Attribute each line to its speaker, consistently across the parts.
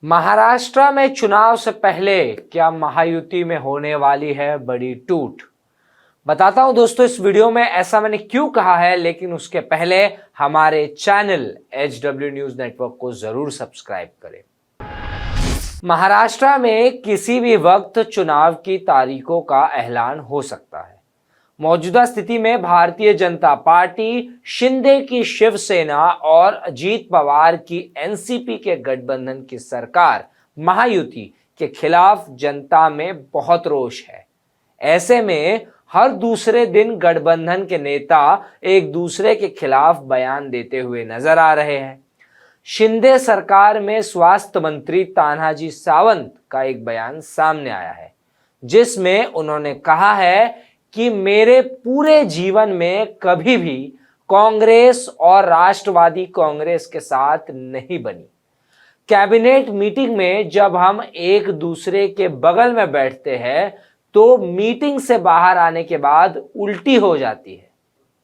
Speaker 1: महाराष्ट्र में चुनाव से पहले क्या महायुति में होने वाली है बड़ी टूट। बताता हूं दोस्तों इस वीडियो में ऐसा मैंने क्यों कहा है, लेकिन उसके पहले हमारे चैनल HW न्यूज नेटवर्क को जरूर सब्सक्राइब करें। महाराष्ट्र में किसी भी वक्त चुनाव की तारीखों का ऐलान हो सकता है। मौजूदा स्थिति में भारतीय जनता पार्टी, शिंदे की शिवसेना और अजीत पवार की एनसीपी के गठबंधन की सरकार महायुति के खिलाफ जनता में बहुत रोष है। ऐसे में हर दूसरे दिन गठबंधन के नेता एक दूसरे के खिलाफ बयान देते हुए नजर आ रहे हैं। शिंदे सरकार में स्वास्थ्य मंत्री तानाजी सावंत का एक बयान सामने आया है, जिसमें उन्होंने कहा है कि मेरे पूरे जीवन में कभी भी कांग्रेस और राष्ट्रवादी कांग्रेस के साथ नहीं बनी। कैबिनेट मीटिंग में जब हम एक दूसरे के बगल में बैठते हैं तो मीटिंग से बाहर आने के बाद उल्टी हो जाती है।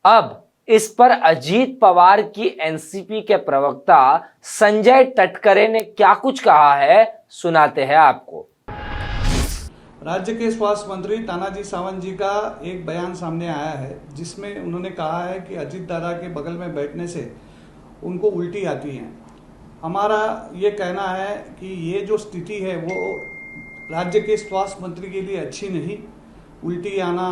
Speaker 1: अब इस पर अजीत पवार की एनसीपी के प्रवक्ता संजय टटकरे ने क्या कुछ कहा है, सुनाते हैं आपको।
Speaker 2: राज्य के स्वास्थ्य मंत्री तानाजी सावंत जी का एक बयान सामने आया है, जिसमें उन्होंने कहा है कि अजीत दादा के बगल में बैठने से उनको उल्टी आती है। हमारा ये कहना है कि ये जो स्थिति है वो राज्य के स्वास्थ्य मंत्री के लिए अच्छी नहीं। उल्टी आना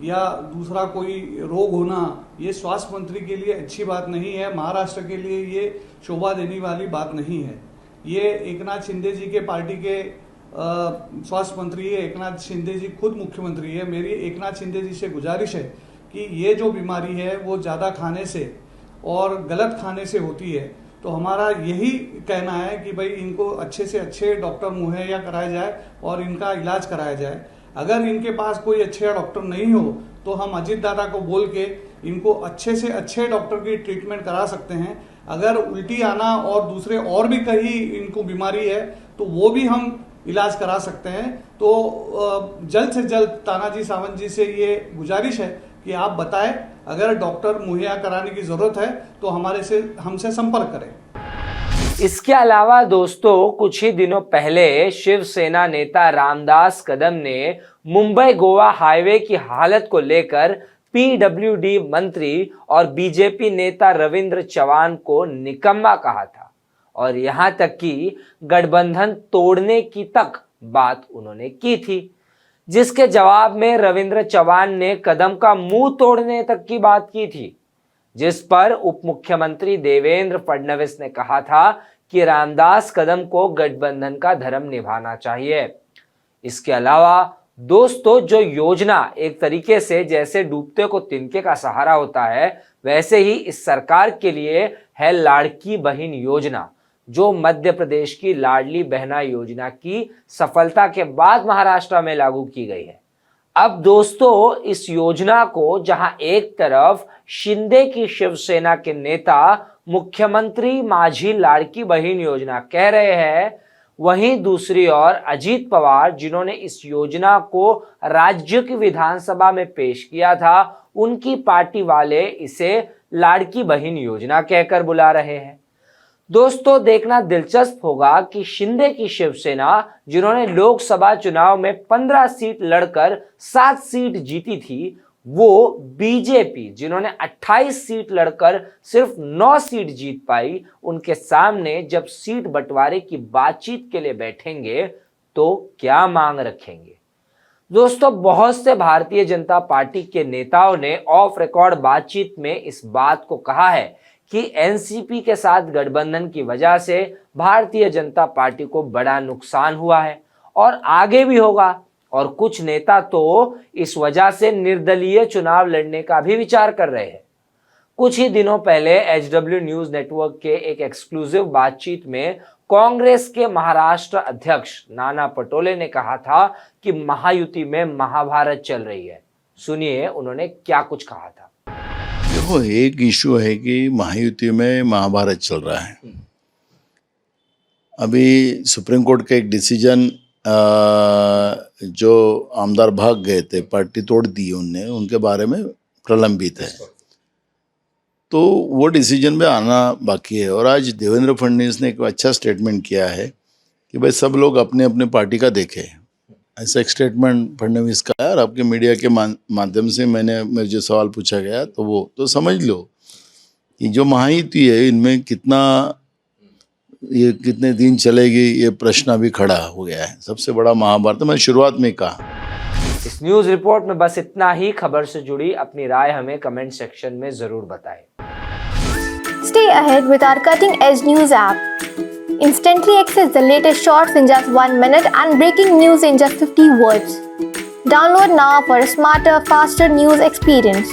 Speaker 2: या दूसरा कोई रोग होना ये स्वास्थ्य मंत्री के लिए अच्छी बात नहीं है। महाराष्ट्र के लिए ये शोभा देने वाली बात नहीं है। ये एकनाथ शिंदे जी के पार्टी के स्वास्थ्य मंत्री है। एकनाथ शिंदे जी खुद मुख्यमंत्री है। मेरी एकनाथ शिंदे जी से गुजारिश है कि ये जो बीमारी है वो ज़्यादा खाने से और गलत खाने से होती है। तो हमारा यही कहना है कि भाई इनको अच्छे से अच्छे डॉक्टर मुहैया कराया जाए और इनका इलाज कराया जाए। अगर इनके पास कोई अच्छा डॉक्टर नहीं हो तो हम अजीत दादा को बोल के इनको अच्छे से अच्छे डॉक्टर की ट्रीटमेंट करा सकते हैं। अगर उल्टी आना और दूसरे और भी कहीं इनको बीमारी है तो वो भी हम इलाज करा सकते हैं। तो जल्द से जल्द तानाजी सावंत जी से ये गुजारिश है कि आप बताएं, अगर डॉक्टर मुहैया कराने की जरूरत है तो हमसे संपर्क करें।
Speaker 1: इसके अलावा दोस्तों कुछ ही दिनों पहले शिवसेना नेता रामदास कदम ने मुंबई गोवा हाईवे की हालत को लेकर PWD मंत्री और बीजेपी नेता रविंद्र चव्हाण को निकम्मा कहा था और यहां तक कि गठबंधन तोड़ने की तक बात उन्होंने की थी, जिसके जवाब में रविंद्र चव्हाण ने कदम का मुंह तोड़ने तक की बात की थी, जिस पर उप मुख्यमंत्री देवेंद्र फडणवीस ने कहा था कि रामदास कदम को गठबंधन का धर्म निभाना चाहिए। इसके अलावा दोस्तों जो योजना एक तरीके से जैसे डूबते को तिनके का सहारा होता है, वैसे ही इस सरकार के लिए है लाड़की बहन योजना, जो मध्य प्रदेश की लाडली बहना योजना की सफलता के बाद महाराष्ट्र में लागू की गई है। अब दोस्तों इस योजना को जहां एक तरफ शिंदे की शिवसेना के नेता मुख्यमंत्री माझी लाड़की बहन योजना कह रहे हैं, वहीं दूसरी ओर अजीत पवार, जिन्होंने इस योजना को राज्य की विधानसभा में पेश किया था, उनकी पार्टी वाले इसे लाड़की बहन योजना कहकर बुला रहे हैं। दोस्तों देखना दिलचस्प होगा कि शिंदे की शिवसेना, जिन्होंने लोकसभा चुनाव में 15 सीट लड़कर 7 सीट जीती थी, वो बीजेपी, जिन्होंने 28 सीट लड़कर सिर्फ 9 सीट जीत पाई, उनके सामने जब सीट बंटवारे की बातचीत के लिए बैठेंगे तो क्या मांग रखेंगे। दोस्तों बहुत से भारतीय जनता पार्टी के नेताओं ने ऑफ रिकॉर्ड बातचीत में इस बात को कहा है कि एनसीपी के साथ गठबंधन की वजह से भारतीय जनता पार्टी को बड़ा नुकसान हुआ है और आगे भी होगा, और कुछ नेता तो इस वजह से निर्दलीय चुनाव लड़ने का भी विचार कर रहे हैं। कुछ ही दिनों पहले HW न्यूज नेटवर्क के एक एक्सक्लूसिव बातचीत में कांग्रेस के महाराष्ट्र अध्यक्ष नाना पटोले ने कहा था कि महायुति में महाभारत चल रही है। सुनिए उन्होंने क्या कुछ कहा था।
Speaker 3: देखो एक इशू है कि महायुति में महाभारत चल रहा है। अभी सुप्रीम कोर्ट का एक डिसीजन, जो आमदार भाग गए थे, पार्टी तोड़ दी उनने, उनके बारे में प्रलंबित है। तो वो डिसीजन में आना बाकी है। और आज देवेंद्र फडणवीस ने एक अच्छा स्टेटमेंट किया है कि भाई सब लोग अपने अपने पार्टी का देखें। ऐसा एक स्टेटमेंट फडणवीस का है और आपके मीडिया के माध्यम से मेरे जो सवाल पूछा गया तो वो तो समझ लो कि जो महायुति है इनमें ये कितने दिन चलेगी, ये प्रश्न अभी खड़ा हो गया है। सबसे बड़ा महाभारत मैंने शुरुआत में कहा।
Speaker 1: इस न्यूज रिपोर्ट में बस इतना ही। खबर से जुड़ी अपनी राय हमें कमेंट सेक्शन में जरूर बताएं।
Speaker 4: Stay ahead with our cutting-edge news app. Instantly access the latest shorts in just 1 minute and breaking news in just 50 words. Download now for a smarter, faster news experience.